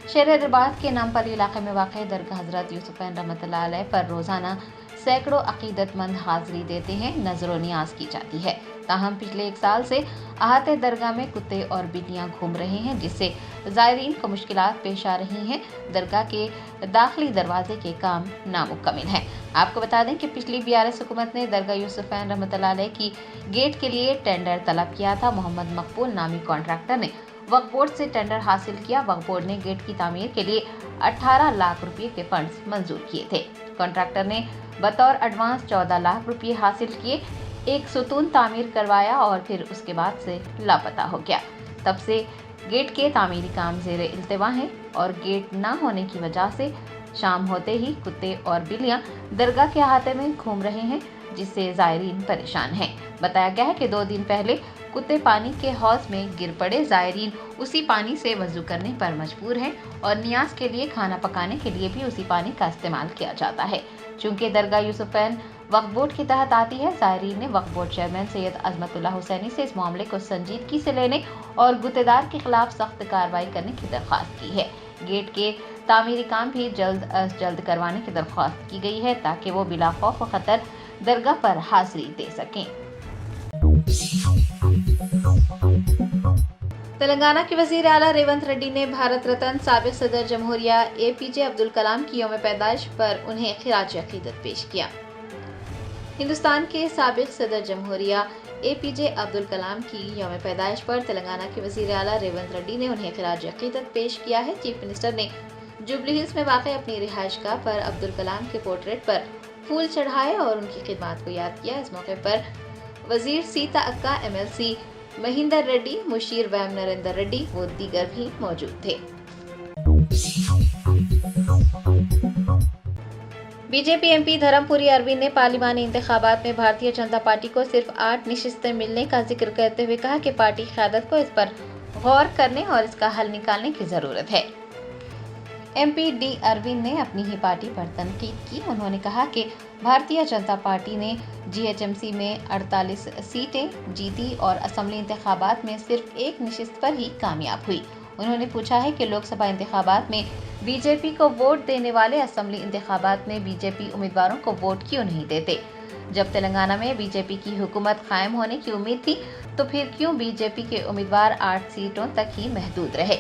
शहर हैदराबाद के नामपल्ली इलाके में वाक़ दरगाह हजरत यूसुफन रहमतुल्लाह अलैह पर रोज़ाना सैकड़ों अकीदतमंद हाजिरी देते हैं, नजर नियाज की जाती है। ताहम पिछले 1 साल से अहाते दरगाह में कुत्ते और बिल्लियां घूम रहे हैं, जिससे ज़ायरीन को मुश्किलात पेश आ रही हैं। दरगाह के दाखिली दरवाजे के काम नामुकम्मिल हैं। आपको बता दें कि पिछली BRS हुकूमत ने दरगाह यूसुफैन रहमतुल्लाह अलैह की गेट के लिए टेंडर तलब किया था। मोहम्मद मकबूल नामी कॉन्ट्रैक्टर ने वक्फ बोर्ड से टेंडर हासिल किया। वक्फ बोर्ड ने गेट की तामीर के लिए 18 लाख रुपये के फंड्स मंजूर किए थे। कॉन्ट्रैक्टर ने बतौर एडवांस 14 लाख रुपये हासिल किए, एक सुतून तामीर करवाया और फिर उसके बाद से लापता हो गया। तब से गेट के तामीरी काम ज़ेरे इल्तिवा हैं और गेट ना होने की वजह से शाम होते ही कुत्ते और बिल्लियां दरगाह के अहाते में घूम रहे हैं, जिससे ज़ायरीन परेशान हैं। बताया गया है कि 2 दिन पहले कुत्ते पानी के हौज में गिर पड़े। ज़ायरीन उसी पानी से वज़ू करने पर मजबूर हैं और नियाज के लिए खाना पकाने के लिए भी उसी पानी का इस्तेमाल किया जाता है। चूँकि दरगाह यूसुफैन वक्फ बोर्ड के तहत आती है, ज़ायरीन ने वक्फ बोर्ड चेयरमैन सैयद अजमतुल्लाह हुसैनी से इस मामले को संजीदगी से लेने और गुत्तेदार के खिलाफ सख्त कार्रवाई करने की दरख्वास्त की है। गेट के तामीरी काम भी जल्द अज जल्द करवाने की दरख्वास्त की गई है, ताकि वो बिला खौफ व खतर दरगाह पर हाजिरी दे सकें। तेलंगाना के वज़ीर आला रेवंत रेड्डी ने भारत रत्न साबिक़ सदर जमहूरिया APJ अब्दुल कलाम की यौम पैदाइश पर उन्हें खिराज अक़ीदत पेश किया। हिंदुस्तान के साबिक़ सदर जमहूरिया APJ अब्दुल कलाम की यौम पैदाइश पर तेलंगाना के वज़ीर आला रेवंत रेड्डी ने उन्हें खिराज अक़ीदत पेश किया है। चीफ मिनिस्टर ने जुबली हिल्स में वाक़ अपनी रिहाइशगाह पर अब्दुल कलाम के पोर्ट्रेट पर फूल चढ़ाए और उनकी खिदमत को याद किया। इस मौके पर वज़ीर सीता अक्का, MLC महिंदर रेड्डी, मुशीर वैम नरेंद्र रेड्डी व दीगर भी मौजूद थे। BJP MP धर्मपुरी अरविंद ने पार्लिमानी इंतखाबात में भारतीय जनता पार्टी को सिर्फ 8 निशिस्तें मिलने का जिक्र करते हुए कहा कि पार्टी क़यादत को इस पर गौर करने और इसका हल निकालने की ज़रूरत है। MP D अरविंद ने अपनी ही पार्टी पर तनकीद की। उन्होंने कहा कि भारतीय जनता पार्टी ने GHMC में 48 सीटें जीती और असम्बली इंतखाबात में सिर्फ 1 निशिस्त पर ही कामयाब हुई। उन्होंने पूछा है कि लोकसभा इंतखाबात में BJP को वोट देने वाले असम्बली इंतखाबात में BJP उम्मीदवारों को वोट क्यों नहीं देते। जब तेलंगाना में BJP की हुकूमत कायम होने की उम्मीद थी, तो फिर क्यों BJP के उम्मीदवार 8 सीटों तक ही महदूद रहे।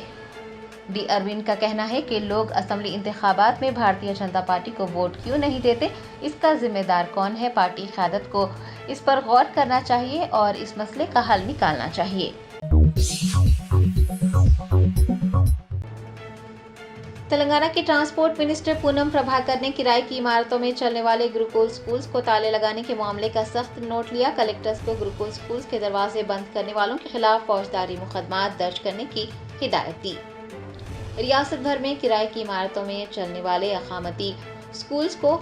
डी अरविंद का कहना है कि लोग असम्बली इंतखाबात में भारतीय जनता पार्टी को वोट क्यों नहीं देते, इसका जिम्मेदार कौन है। पार्टी क़यादत को इस पर गौर करना चाहिए और इस मसले का हल निकालना चाहिए। तेलंगाना के ट्रांसपोर्ट मिनिस्टर पूनम प्रभाकर ने किराए की इमारतों में चलने वाले गुरुकुल स्कूल्स को ताले लगाने के मामले का सख्त नोट लिया। कलेक्टर्स को गुरुकुल स्कूल्स के दरवाजे बंद करने वालों के खिलाफ फौजदारी मुकदमा दर्ज करने की हिदायत दी। रियासत भर में किराए की इमारतों में चलने वाले अकामती स्कूल्स को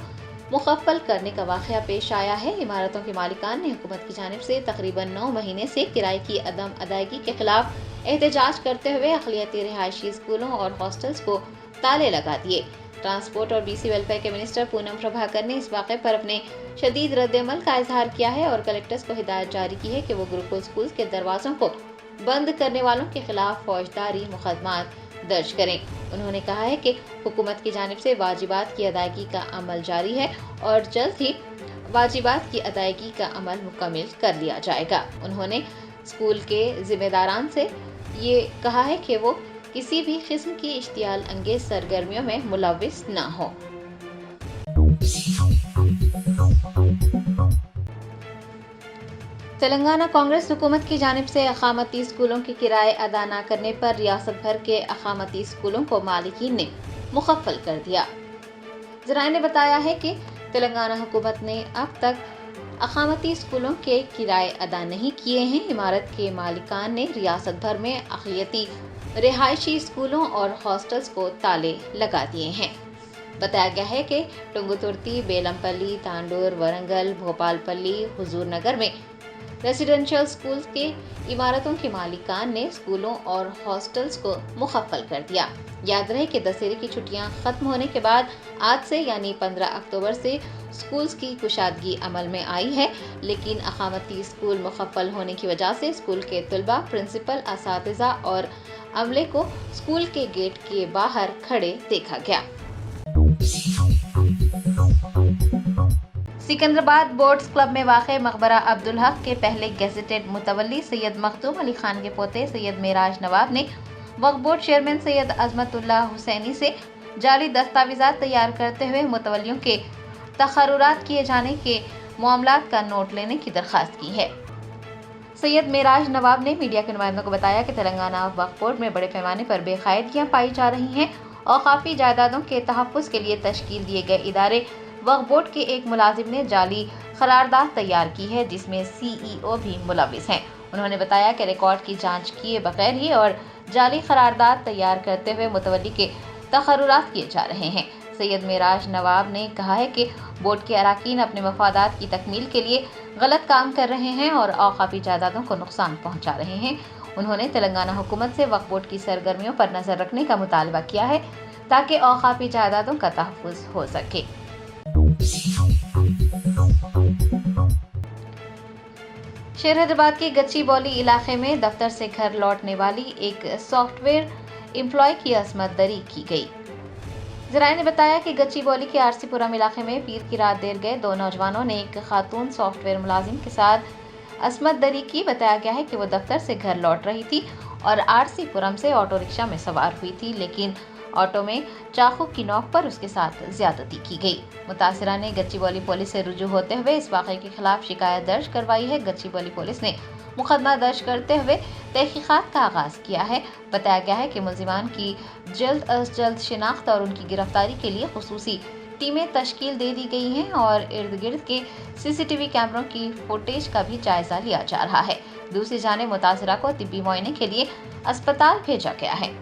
मुखफ़्फ़ल करने का वाक़या पेश आया है। इमारतों के मालिकान ने हुकूमत की जानिब से तकरीबन 9 महीने से किराए की अदम अदायगी के खिलाफ एहतजाज करते हुए अक़लियती रिहायशी स्कूलों और हॉस्टल्स को ताले लगा दिए। ट्रांसपोर्ट और BC वेलफेयर के मिनिस्टर पूनम प्रभाकर ने इस वाक़े पर अपने शदीद रद्द-ए-अमल का इजहार किया है और कलेक्टर्स को हिदायत जारी की है कि वो गुरुकुल स्कूल्स के दरवाज़ों को बंद करने वालों के खिलाफ फौजदारी मुकदमा दर्ज करें। उन्होंने कहा है कि हुकूमत की जानिब से वाजिबात की अदायगी का अमल जारी है और जल्द ही वाजिबात की अदायगी का अमल मुकम्मल कर लिया जाएगा। उन्होंने स्कूल के ज़िम्मेदारान से ये कहा है कि वो किसी भी किस्म की इश्तियाल अंगेज सरगर्मियों में मुलव्विस ना हो। तेलंगाना कांग्रेस हुकूमत की जानिब से अकामती स्कूलों के किराए अदा न करने पर रियासत भर के अकामती स्कूलों को मालिकीन ने मुखफ़्फ़ल कर दिया। ज़राए ने बताया है कि तेलंगाना हुकूमत ने अब तक अकामती स्कूलों के किराए अदा नहीं किए हैं। इमारत के मालिकान ने रियासत भर में अक़लियती रिहायशी स्कूलों और हॉस्टल्स को ताले लगा दिए हैं। बताया गया है कि टुंगुतुर्ती, बेलमपल्ली, तांडूर, वरंगल, भोपालपल्ली, हुजूर नगर में रेजिडेंशियल स्कूल्स के इमारतों के मालिकान ने स्कूलों और हॉस्टल्स को मुखफ़्फ़ल कर दिया। याद रहे कि दशहरे की छुट्टियां ख़त्म होने के बाद आज से यानी 15 अक्टूबर से स्कूल्स की कुशादगी अमल में आई है, लेकिन अकामती स्कूल मुखफ़्फ़ल होने की वजह से स्कूल के तलबा, प्रिंसिपल, असातिज़ा और अमले को स्कूल के गेट के बाहर खड़े देखा गया। सिकंदराबाद बोट्स क्लब में वाक़ मकबरा अब्दुल हक के पहले गेजेटेड मुतवल्ली सैयद मखदूम अली खान के पोते सैयद मेराज नवाब ने वक्फ बोर्ड चेयरमैन सैयद अजमतुल्लाह हुसैनी से जाली दस्तावेज़ात तैयार करते हुए मुतवल्लियों के तखर्रुरात किए जाने के मामलात का नोट लेने की दरख्वास्त की है। सैयद मेराज नवाब ने मीडिया के नुमाइंदों को बताया कि तेलंगाना वक्फ बोर्ड में बड़े पैमाने पर बेकायदगियां पाई जा रही हैं और औक़ाफ़ी जायदादों के तहफ़्फ़ुज़ के लिए तश्कील दिए गए इदारे वक्फ बोर्ड के एक मुलाजिम ने जाली करारदाद तैयार की है जिसमें CEO भी मुलव्विस हैं। उन्होंने बताया कि रिकॉर्ड की जांच किए बगैर ही और जाली करारदाद तैयार करते हुए मुतवल्ली के तखर्रुरात किए जा रहे हैं। सैयद मेराज नवाब ने कहा है कि बोर्ड के अरकान अपने मफादात की तकमील के लिए गलत काम कर रहे हैं और औक़ाफ़ी जायदादों को नुकसान पहुंचा रहे हैं। उन्होंने तेलंगाना हुकूमत से वक्फ बोर्ड की सरगर्मियों पर नज़र रखने का मुतालबा किया है ताकि औक़ाफ़ी जायदादों का तहफ़्फ़ुज़ हो सके। शेर हैदराबाद के गच्चीबौली इलाके में दफ्तर से घर लौटने वाली एक सॉफ्टवेयर एम्प्लॉय की असमत दरी की गई। ज़राए ने बताया कि गच्चीबौली के आरसीपुरम इलाके में पीर की रात देर गए दो नौजवानों ने एक खातून सॉफ्टवेयर मुलाजिम के साथ असमत दरी की। बताया गया है कि वो दफ्तर से घर लौट रही थी और आरसीपुरम से ऑटो रिक्शा में सवार हुई थी, लेकिन ऑटो में चाकू की नोक पर उसके साथ ज्यादती की गई। मुतासिरा ने गच्चीबौली पुलिस से रुजू होते हुए इस वाक़े के खिलाफ शिकायत दर्ज करवाई है। गच्चीबौली पुलिस ने मुकदमा दर्ज करते हुए तहकीकात का आगाज किया है। बताया गया है कि मुलजिमान की जल्द अज जल्द शिनाख्त और उनकी गिरफ्तारी के लिए खुसूसी टीमें तश्कील दे दी गई हैं और इर्द गिर्द के CCTV कैमरों की फुटेज का भी जायजा लिया जा रहा है। दूसरी जानिब मुतासिरा को तिब्बी मुआयने के लिए अस्पताल भेजा गया है।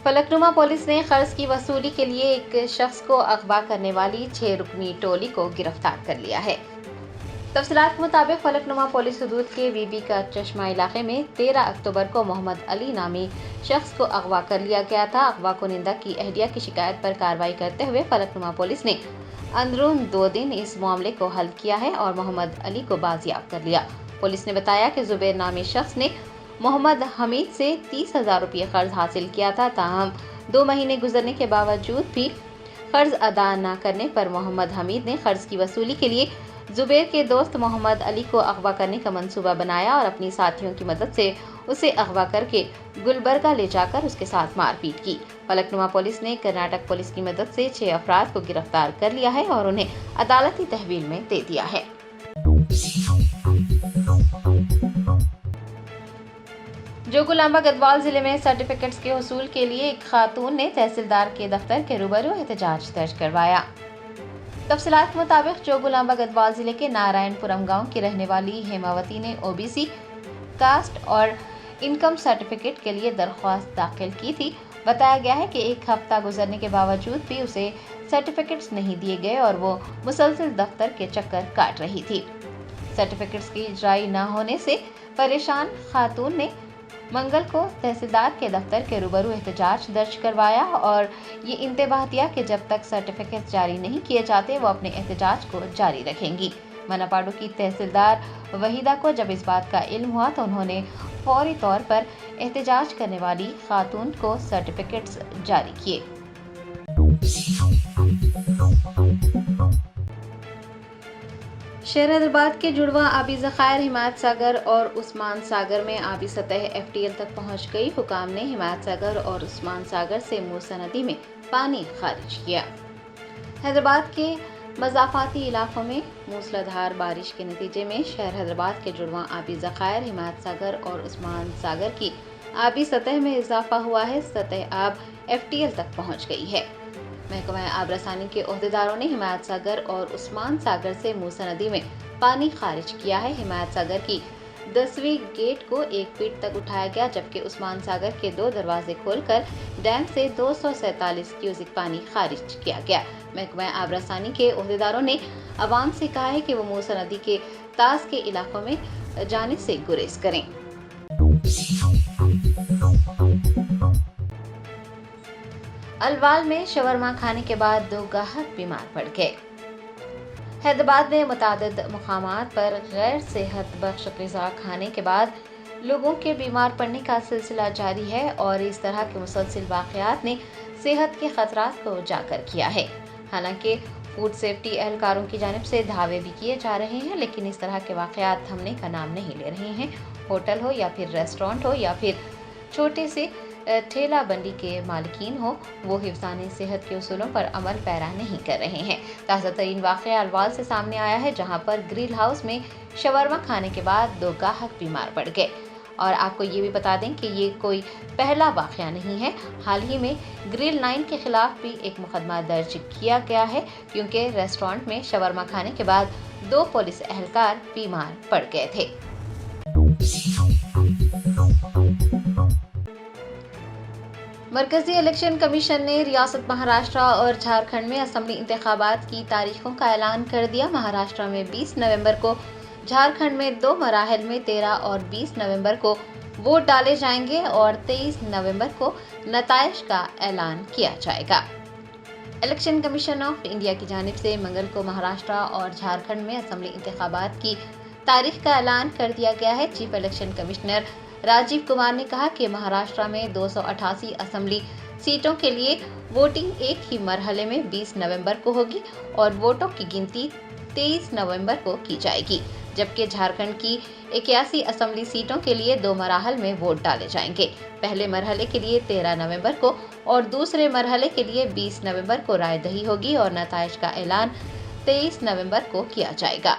फलकनुमा पुलिस ने कर्ज की वसूली के लिए एक शख्स को अगवा करने वाली 6 रुकनी टोली को गिरफ्तार कर लिया है। तफसीलात के मुताबिक फलकनुमा पुलिस हदूद के बीबी का चश्मा इलाके में 13 अक्टूबर को मोहम्मद अली नामी शख्स को अगवा कर लिया गया था। अगवा कुनिंदा की अहलिया की शिकायत पर कार्रवाई करते हुए फलकनुमा पुलिस ने अंदरून 2 दिन इस मामले को हल किया है और मोहम्मद अली को बाजियाब कर लिया। पुलिस ने बताया कि जुबैर नामी शख्स ने मोहम्मद हमीद से 30,000 रुपये कर्ज हासिल किया था। ताहम 2 महीने गुजरने के बावजूद भी कर्ज अदा न करने पर मोहम्मद हमीद ने कर्ज की वसूली के लिए जुबैर के दोस्त मोहम्मद अली को अगवा करने का मंसूबा बनाया और अपनी साथियों की मदद से उसे अगवा करके गुलबर्गा ले जाकर उसके साथ मारपीट की। फलकनुमा पुलिस ने कर्नाटक पुलिस की मदद से 6 अफराद को गिरफ्तार कर लिया है और उन्हें अदालती तहवील में दे दिया है। जोगुलांबा गढ़वाल जिले में सर्टिफिकेट्स के हुसूल के लिए एक खातून ने तहसीलदार के दफ्तर के रूबरू एहतजाज दर्ज करवाया। तफसीलात के मुताबिक जोगुलांबा गढ़वाल जिले के नारायणपुरम गांव की रहने वाली हेमावती ने OBC कास्ट और इनकम सर्टिफिकेट के लिए दरख्वास्त दाखिल की थी। बताया गया है कि एक हफ्ता गुजरने के बावजूद भी उसे सर्टिफिकेट्स नहीं दिए गए और वो मुसलसल दफ्तर के चक्कर काट रही थी। सर्टिफिकेट्स की इजराई न होने से परेशान खातून ने मंगल को तहसीलदार के दफ्तर के रूबरू एहतजाज दर्ज करवाया और ये इंतबाह दिया कि जब तक सर्टिफिकेट जारी नहीं किए जाते वो अपने एहतजाज को जारी रखेंगी। मनापाडू की तहसीलदार वहीदा को जब इस बात का इल्म हुआ तो उन्होंने फौरी तौर पर एहतजाज करने वाली खातून को सर्टिफिकेट्स जारी किए। शहर हैदराबाद के जुड़वा आबी ज़खायर हिमायत सागर और उस्मान सागर में आबी सतह FTL तक पहुंच गई। हुकाम ने हिमायत सागर और उस्मान सागर से मूसा नदी में पानी खारिज किया। हैदराबाद के मज़ाफ़ाती इलाकों में मूसलाधार बारिश के नतीजे में शहर हैदराबाद के जुड़वा आबी ज़खायर हिमायत सागर और उस्मान सागर की आबी सतह में इजाफा हुआ है। सतह आब FTL तक पहुँच गई है। महकमा आब रसानी के ओहदेदारों ने हिमायत सागर और उस्मान सागर से मूसा नदी में पानी खारिज किया है। हिमायत सागर की 10वीं गेट को 1 फीट तक उठाया गया, जबकि उस्मान सागर के 2 दरवाजे खोलकर डैम से 247 क्यूसिक पानी खारिज किया गया। महकमा आब रसानी के ओहदेदारों ने अवाम से कहा है कि वो मूसा नदी के ताज के इलाकों में जाने से गुरेज करें। अलवाल में शवरमा खाने के बाद 2 गाहक बीमार पड़ गए। हैदराबाद में मुतादिद मुकामात पर गैर सेहत बख्श ग़िज़ा खाने के बाद लोगों के बीमार पड़ने का सिलसिला जारी है और इस तरह के मुसलसिल वाक़यात ने सेहत के खतरात को उजागर किया है। हालांकि फूड सेफ्टी एहलकारों की जानिब से दावे भी किए जा रहे हैं, लेकिन इस तरह के वाक़यात थमने का नाम नहीं ले रहे हैं। होटल हो या फिर रेस्टोरेंट हो या फिर छोटे से ठेला बंडी के मालिकीन हो, वो हिफ्ज़ाने सेहत के उसूलों पर अमल पैरा नहीं कर रहे हैं। ताज़ा तरीन वाक़या अलवाल से सामने आया है, जहाँ पर ग्रिल हाउस में शवरमा खाने के बाद 2 गाहक बीमार पड़ गए। और आपको ये भी बता दें कि ये कोई पहला वाक़या नहीं है। हाल ही में ग्रिल 9 के खिलाफ भी एक मुकदमा दर्ज किया गया है, क्योंकि रेस्टोरेंट में शवरमा खाने के बाद 2 पुलिस एहलकार बीमार पड़ गए थे। मरकजी इलेक्शन कमीशन ने रियासत महाराष्ट्र और झारखंड में असम्बली इंतखाबात की तारीखों का ऐलान कर दिया। महाराष्ट्र में 20 नवंबर को, झारखंड में 2 मराहल में 13 और 20 नवंबर को वोट डाले जाएंगे और 23 नवंबर को नताइज का ऐलान किया जाएगा। इलेक्शन कमीशन ऑफ इंडिया की जानिब से मंगल को महाराष्ट्र और झारखंड में असम्बली इंतखाबात की तारीख का ऐलान कर दिया गया है। Chief election commissioner Rajiv Kumar ने कहा कि महाराष्ट्र में 288 असम्बली सीटों के लिए वोटिंग एक ही मरहले में 20 नवंबर को होगी और वोटों की गिनती 23 नवंबर को की जाएगी, जबकि झारखंड की 81 असम्बली सीटों के लिए 2 मराहल में वोट डाले जाएंगे। पहले मरहले के लिए 13 नवंबर को और दूसरे मरहले के लिए 20 नवंबर को राय दही होगी और नताइज का ऐलान 23 नवंबर को किया जाएगा।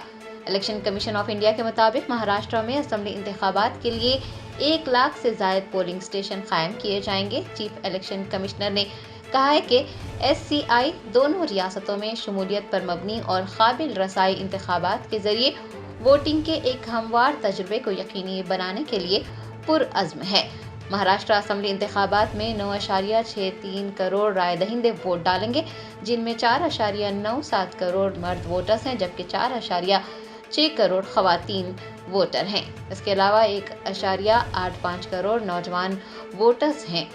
इलेक्शन कमीशन ऑफ इंडिया के मुताबिक महाराष्ट्र में असम्बली इंतखाबात के लिए 1 लाख से ज़ायद पोलिंग स्टेशन कायम किए जाएंगे। चीफ इलेक्शन कमिश्नर ने कहा है कि SCI दोनों रियासतों में शमूलियत पर मबनी और काबिल रसाई इंतखाबात के जरिए वोटिंग के एक हमवार तजुर्बे को यकीनी बनाने के लिए पुरअज़्म है। महाराष्ट्र असम्बली इंतखाबात में 9.63 करोड़ राय दहिंदे वोट डालेंगे, जिनमें 4.97 करोड़ मर्द वोटर्स हैं, जबकि 4.6 करोड़ खवातीन वोटर हैं। इसके अलावा 1.85 करोड़ नौजवान वोटर्स हैं।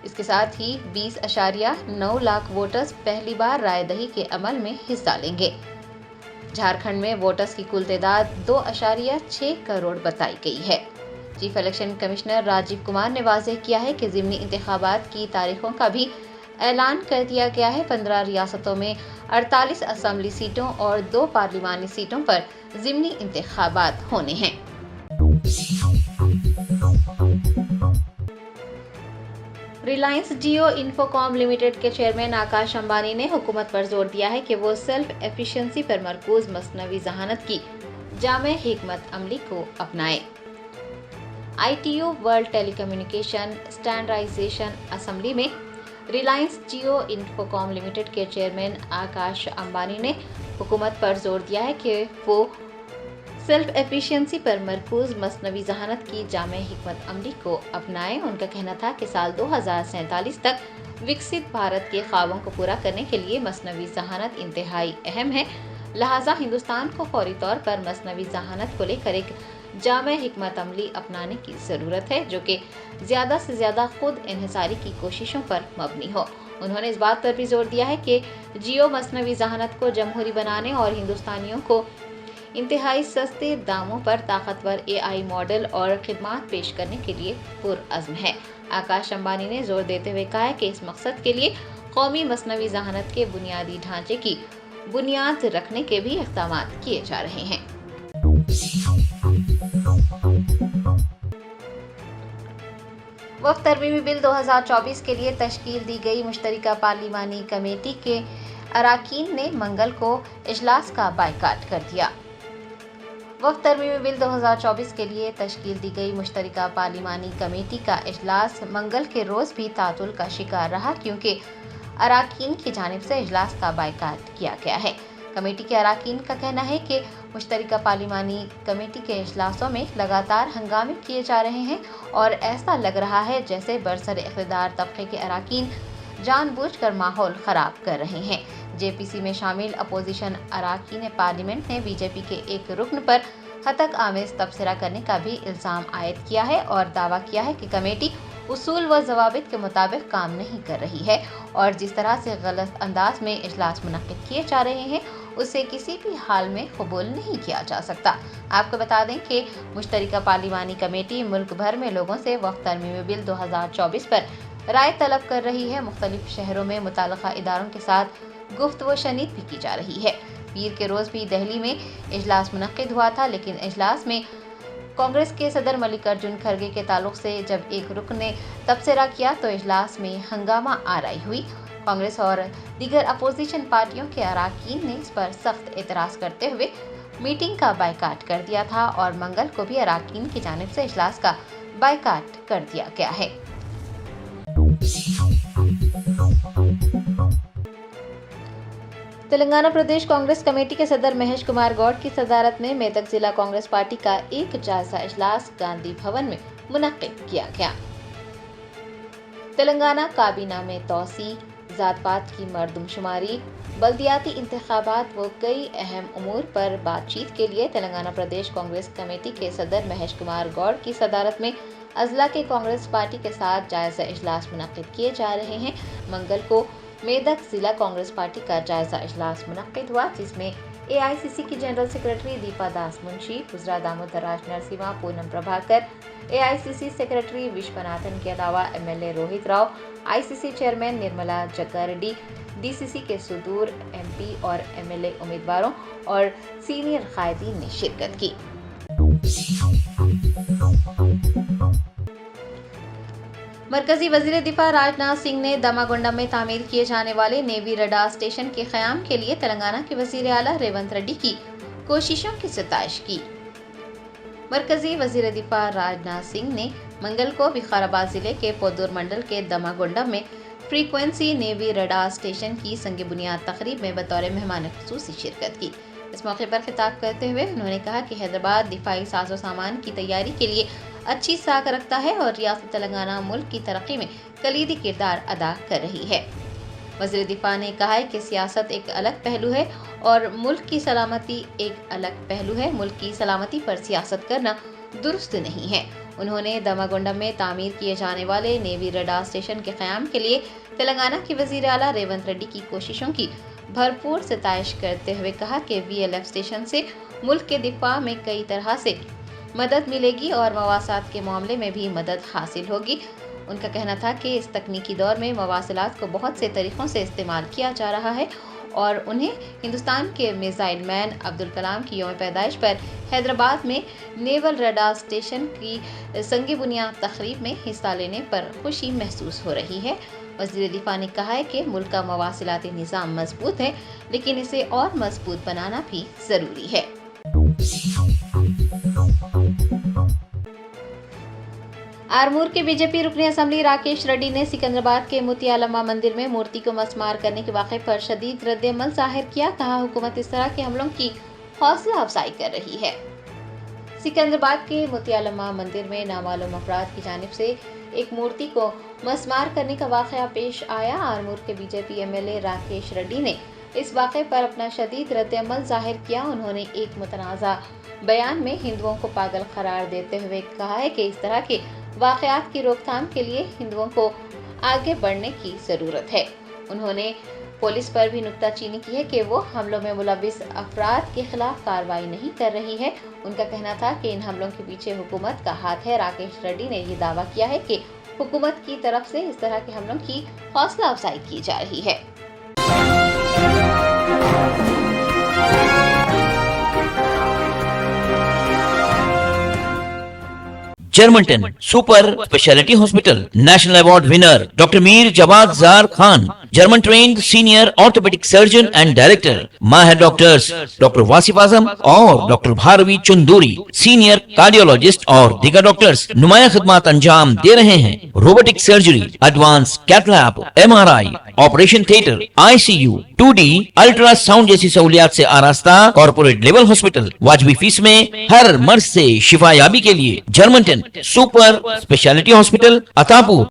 इसके साथ ही 20.9 लाख वोटर्स पहली बार राय दही के अमल में हिस्सा लेंगे। झारखंड में वोटर्स की कुल तादाद 2.6 करोड़ बताई गई है। Chief election commissioner Rajiv Kumar ने वाज़ेह किया है कि ज़िमनी इंतखाबात की तारीखों का भी ऐलान कर दिया गया है। 15 रियासतों में 48 असम्बली सीटों और 2 पार्लिमानी सीटों पर ज़िमनी इंतखाबात होने हैं। रिलायंस जियो इन्फोकॉम लिमिटेड के चेयरमैन आकाश अंबानी ने हुकूमत पर जोर दिया है कि वो सेल्फ एफिशिएंसी पर मरकूज मसनवी ज़हानत की जामे हिकमत अमली को अपनाए। ITU world telecommunication standardisation assembly में रिलायंस जियो इन्फोकॉम लिमिटेड के चेयरमैन आकाश अंबानी ने हुकूमत पर जोर दिया है कि वो सेल्फ एफिशिएंसी पर मरकूज मसनवी ज़हानत की जामे हिकमत अमली को अपनाएं। उनका कहना था कि साल 2047 तक विकसित भारत के ख्वाबों को पूरा करने के लिए मसनवी ज़हानत इंतहाई अहम है, लिहाजा हिंदुस्तान को फौरी तौर पर मसनवी ज़हानत को लेकर एक जामे हिकमत अमली अपनाने की ज़रूरत है, जो कि ज़्यादा से ज़्यादा खुद इन्हिसारी की कोशिशों पर मबनी हो। उन्होंने इस बात पर भी जोर दिया है कि जियो मसनवी ज़हानत को जमहूरी बनाने और हिंदुस्तानियों को इंतहाई सस्ते दामों पर ताकतवर AI मॉडल और खिदमात पेश करने के लिए पुरअज़्म है। आकाश अंबानी ने जोर देते हुए कहा है कि इस मकसद के लिए कौमी मसनवी ज़हानत के बुनियादी ढांचे की बुनियाद रखने के भी इक़दाम किए जा रहे हैं। वफ़द तरमीमी बिल 2024 के लिए तश्कील दी गई मुश्तरका पार्लिमानी कमेटी के अराकीन ने मंगल को इजलास का बायकाट कर दिया। वफ़द तरमीमी बिल 2024 के लिए तश्कील दी गई मुश्तरका पार्लिमानी कमेटी का इजलास मंगल के रोज़ भी तातुल का शिकार रहा, क्योंकि अराकीन की जानिब से इजलास का बायकाट किया गया है। कमेटी के अराकीन का कहना है कि मुश्तरका पार्लिमानी कमेटी के इजलासों में लगातार हंगामे किए जा रहे हैं और ऐसा लग रहा है जैसे बरसर इख्तिदार तबके के अराकीन जानबूझकर माहौल ख़राब कर रहे हैं। JPC में शामिल अपोजिशन अराकीन पार्लियामेंट ने BJP के एक रुकन पर हतक आमेज तबसरा करने का भी इल्ज़ाम आयद किया है और दावा किया है कि कमेटी उसूल व ज़वाबित के मुताबिक काम नहीं कर रही है और जिस तरह से गलत अंदाज में इजलास मुनक्किद किए जा रहे हैं उसे किसी भी हाल में कबूल नहीं किया जा सकता। आपको बता दें कि मुश्तरका पार्लिमानी कमेटी मुल्क भर में लोगों से वफ़द तरमीमी बिल 2024 पर رائے طلب کر رہی ہے۔ مختلف شہروں میں متعلقہ اداروں کے ساتھ گفت و شنید بھی کی جا رہی ہے۔ پیر کے روز بھی دہلی میں اجلاس منعقد ہوا تھا، لیکن اجلاس میں کانگریس کے صدر ملک ارجن کھرگے کے تعلق سے جب ایک رکن نے تبصرہ کیا تو اجلاس میں ہنگامہ آرائی ہوئی۔ کانگریس اور دیگر اپوزیشن پارٹیوں کے اراکین نے اس پر سخت اعتراض کرتے ہوئے میٹنگ کا بائیکاٹ کر دیا تھا اور منگل کو بھی اراکین کی جانب سے اجلاس کا بائیکاٹ کر دیا گیا ہے۔ تلنگانہ پردیش کانگریس کمیٹی کے صدر مہیش کمار گوڈ کی صدارت میں میدک ضلع کانگریس پارٹی کا ایک جائزہ اجلاس گاندھی بھون میں منعقد کیا گیا۔ تلنگانہ کابینہ میں توسیع، ذات پات کی مردم شماری، بلدیاتی انتخابات و کئی اہم امور پر بات چیت کے لیے تلنگانہ پردیش کانگریس کمیٹی کے صدر مہیش کمار گوڈ کی صدارت میں اضلاع کے کانگریس پارٹی کے ساتھ جائزہ اجلاس منعقد کیے جا رہے ہیں۔ منگل کو میدک ضلع کانگریس پارٹی کا جائزہ اجلاس منعقد ہوا، جس میں AICC کی جنرل سیکرٹری دیپا داس منشی، وزراء دامودر راج نرسمہا، پونم پربھاکر، AICC سیکرٹری وشوناتھن کے علاوہ MLA Rohit Rao, ICC chairman Nirmala Jaggareddy, DCC کے صدور MP اور MLA امیدواروں اور سینئر قائدین نے شرکت کی۔ مرکزی وزیر دفاع راجناتھ سنگھ نے دماگونڈم میں تعمیر کیے جانے والے نیوی ریڈار اسٹیشن کے قیام کے لیے تلنگانہ کے وزیر اعلیٰ ریونت ریڈی کی کوششوں کی ستائش کی۔ مرکزی وزیر دفاع راجناتھ سنگھ نے منگل کو وقار آباد ضلع کے پودور منڈل کے دماگونڈم میں فریکوینسی نیوی ریڈار اسٹیشن کی سنگ بنیاد تقریب میں بطور مہمان خصوصی شرکت کی۔ اس موقع پر خطاب کرتے ہوئے انہوں نے کہا کہ حیدرآباد دفاعی ساز و سامان کی تیاری کے لیے اچھی ساکھ رکھتا ہے اور ریاست تلنگانہ ملک کی ترقی میں کلیدی کردار ادا کر رہی ہے۔ وزیر دفاع نے کہا ہے کہ سیاست ایک الگ پہلو ہے اور ملک کی سلامتی ایک الگ پہلو ہے۔ ملک کی سلامتی پر سیاست کرنا درست نہیں ہے۔ انہوں نے دماگونڈم میں تعمیر کیے جانے والے نیوی ریڈار اسٹیشن کے قیام کے لیے تلنگانہ کے وزیر اعلیٰ ریونت ریڈی کی کوششوں کی بھرپور ستائش کرتے ہوئے کہا کہ VLF اسٹیشن سے ملک کے دفاع میں کئی طرح سے مدد ملے گی اور مواصلات کے معاملے میں بھی مدد حاصل ہوگی۔ ان کا کہنا تھا کہ اس تکنیکی دور میں مواصلات کو بہت سے طریقوں سے استعمال کیا جا رہا ہے اور انہیں ہندوستان کے میزائل مین عبدالکلام کی یوم پیدائش پر حیدرآباد میں نیول ریڈار اسٹیشن کی سنگ بنیاد تقریب میں حصہ لینے پر خوشی محسوس ہو رہی ہے۔ وزیر دفاع نے کہا ہے کہ ملک کا مواصلاتی نظام مضبوط ہے، لیکن اسے اور مضبوط بنانا بھی ضروری ہے۔ آرمور کے BJP رکن اسمبلی راکیش ریڈی نے سکندرآباد کے موتیالما مندر میں مورتی کو مسمار کرنے کے واقعے پر شدید رد عمل ظاہر کیا۔ کہا حکومت اس طرح کے حملوں کی حوصلہ افزائی کر رہی ہے۔ سکندرآباد کے موتیالما مندر میں نامعلوم افراد کی جانب سے ایک مورتی کو مسمار کرنے کا واقعہ پیش آیا۔ آرمور کے BJP MLA راکیش ریڈی نے اس واقعے پر اپنا شدید رد عمل ظاہر کیا۔ انہوں نے ایک متنازع بیان میں ہندوؤں کو پاگل قرار دیتے ہوئے کہا ہے کہ اس طرح کے واقعات کی روک تھام کے لیے ہندوؤں کو آگے بڑھنے کی ضرورت ہے۔ انہوں نے پولیس پر بھی نکتہ چینی کی ہے کہ وہ حملوں میں ملوث افراد کے خلاف کارروائی نہیں کر رہی ہے۔ ان کا کہنا تھا کہ ان حملوں کے پیچھے حکومت کا ہاتھ ہے۔ راکیش ریڈی نے یہ دعویٰ کیا ہے کہ حکومت کی طرف سے اس طرح کے حملوں کی حوصلہ افزائی کی جا رہی ہے۔ Germanten super speciality hospital national award winner doctor Mir Jawad Zar Khan German trained senior orthopaedic surgeon and director ماہر ڈاکٹرز ڈاکٹر واصف اعظم اور doctor Bharavi Chanduri senior cardiologist اور دیگر ڈاکٹرز نمایاں خدمات انجام دے رہے ہیں۔ Robotic surgery, advance cath lab, MRI، operation theatre, ICU، 2D ultrasound جیسی سہولیات سے آراستہ کارپوریٹ لیول ہاسپٹل واجبی فیس میں ہر مرض سے شفا یابی کے لیے جرمنٹن سپر اسپیشلٹی ہاسپٹل عطاپور۔